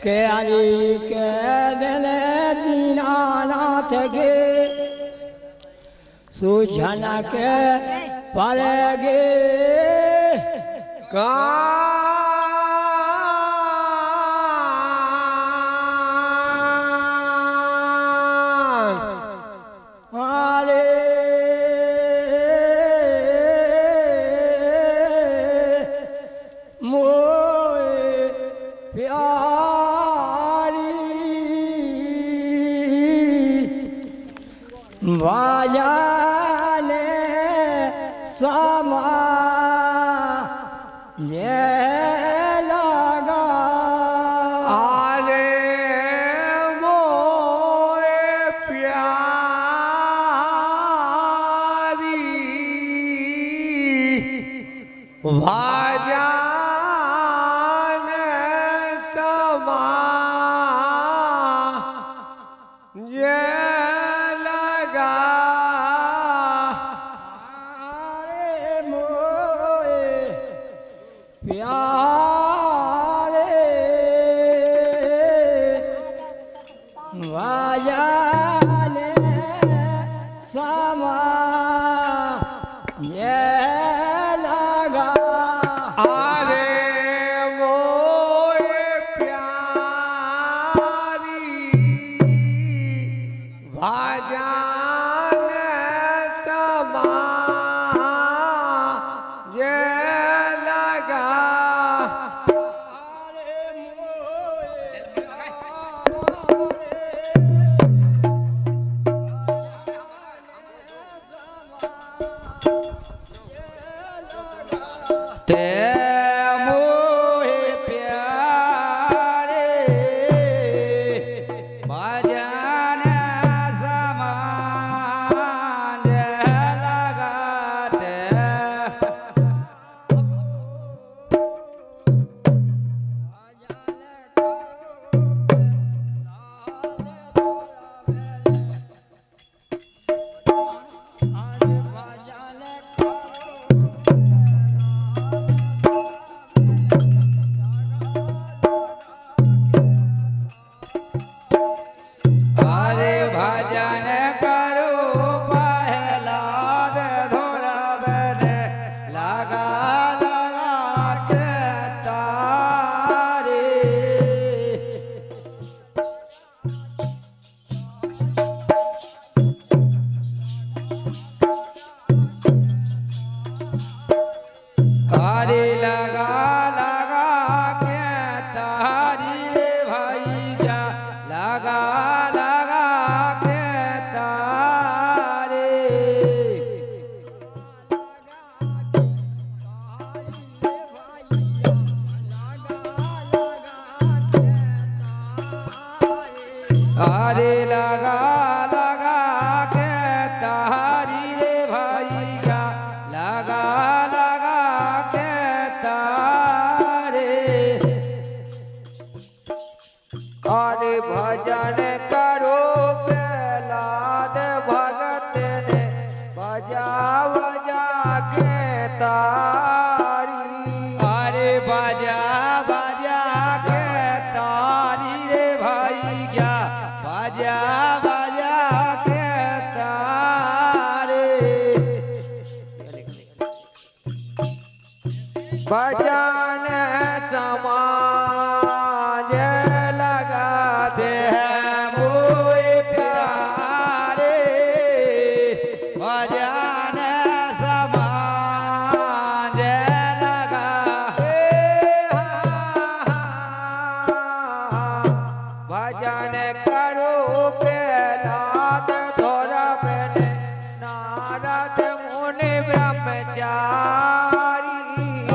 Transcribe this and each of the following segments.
के हरि के दिल दीनानाथ के सुझन के पड़ेगे बाजाने समा ये लगा आरे मोए प्यारी बाजाने समा ये प्यारे बाजाने समा ये लगा आरे मोए प्यारी बाजाने समा ये आरे लगा लगा के तारी रे भैया लगा लगा के तारे अरे भजन करो प्रहलाद भगत ने बजा बजा के तारी अरे बजा बजा के तारी रे भैया बजा बजा के तारे बजाने समाज लगाते हैं मोए प्यारे बजाने समाज लगा भजन करो प्रहलाद थोड़ा बने नारद मुनि ब्रह्मचारी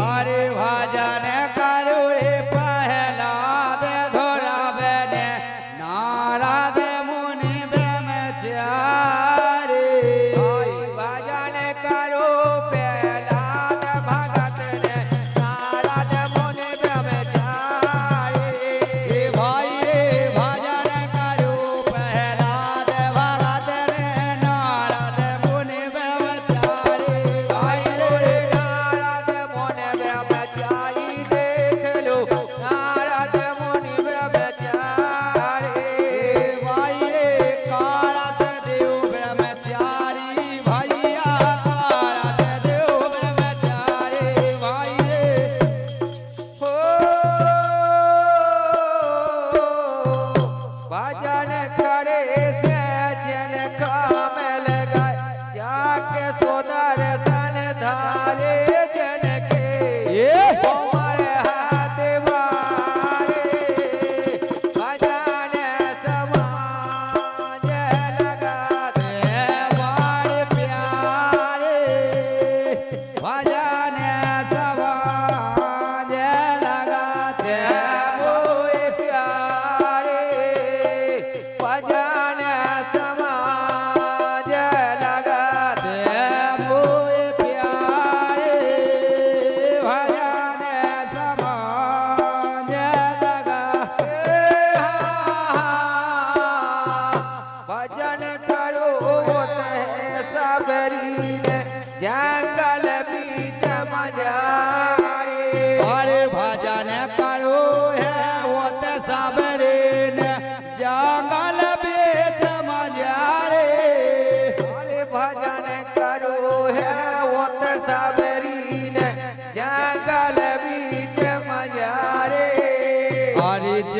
अरे भजन करो रे प्रहलाद थोड़ा बने नारद मुनि ब्रह्मचारी भजन करो प्रहलाद भगत ने नारद मुनि ब्रह्मचारी भाई रे भजन करो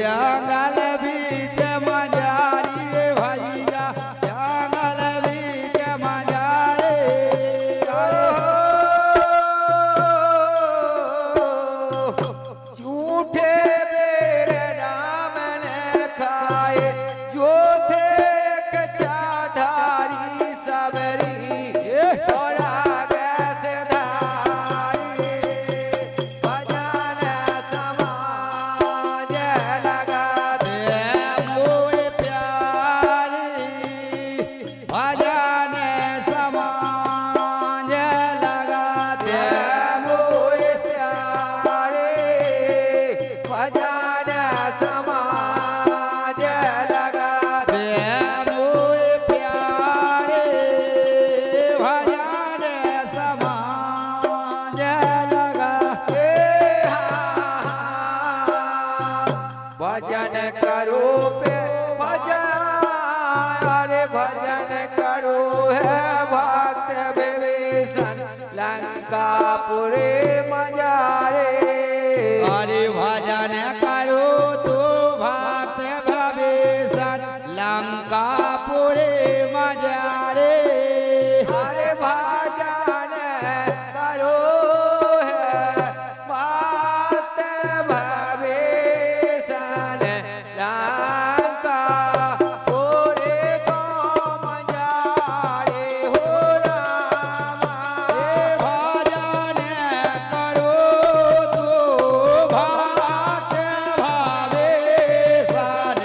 जंगल बीच मजारी रे भैया जंगल बीच मजारे झूठे मेरे नाम ने खाए जो थे एक चाधारी सबरी थोड़ा कैसे धारी भजन समाज लगा दे मोर प्यारी भजन समाज लगा दे मोर प्यारे भजन समाज लगा दे मोर प्यारे भजन समाज लगा दे भजन करो पे भजन अरे भजन करो है भक्त विभीषण लंकापुरे मजारे अरे भजन करो तो भक्त विभीषण लंकापुरे मजारे अरे भजन करो है भक्त विभीषण लंकापुरे को मजारे हो रामा भजन करो तो भक्त विभीषण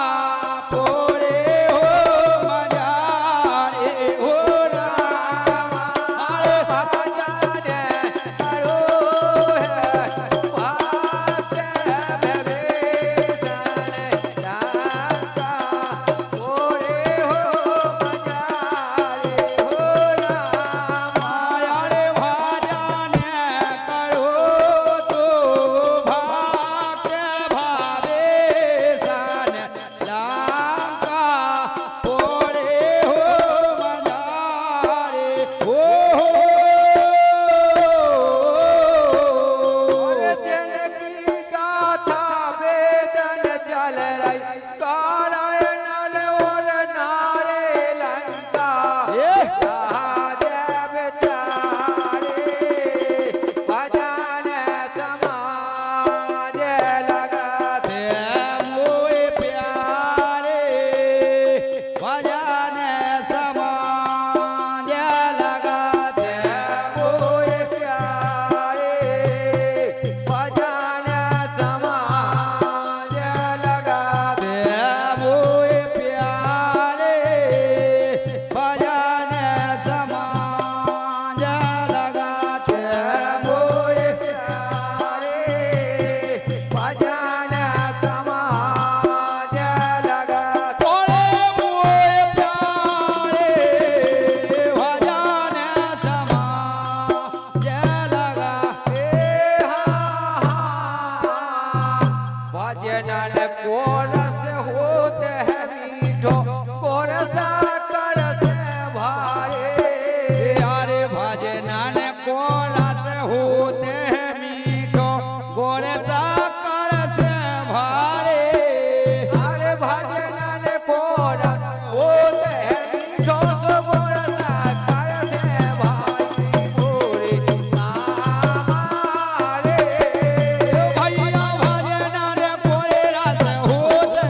लंकापुरे हो मजारे हो रामा अरे भजन करो है भक्त विभीषण लंकापुरे हो मजारे हो रामा अरे भजन करो तो भक्त विभीषण लंकापुरे हो मजारे हो जनकी गाथा वेदन चल रही नारायण और नारे लंका देव चारे भजन समाज लगा दे मोर प्यारे भजन समाज लगा दे मोर प्यारे भजन समाज लगा दे मोर प्यारे भजन समाज लगा दे मोर प्यारे भजन समाज लगा तोरे मोर प्यारे भजन समाज लगा भजन को रस होते है मीठो कोरसा कर से भारे अरे भजन को रस होते हैं मीठो कोरसा कर से भारे अरे भजन को रस होते हैं मीठो कोरसा कर से भारे गोरे हमारे भैया भजन को रस होते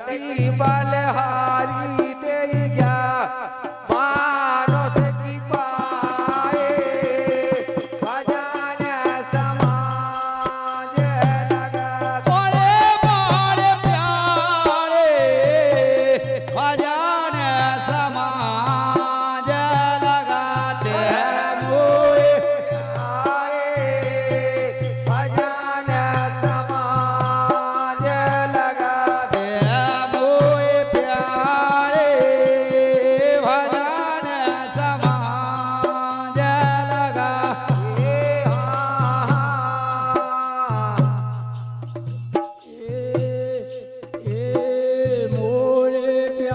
જગતી બલહારી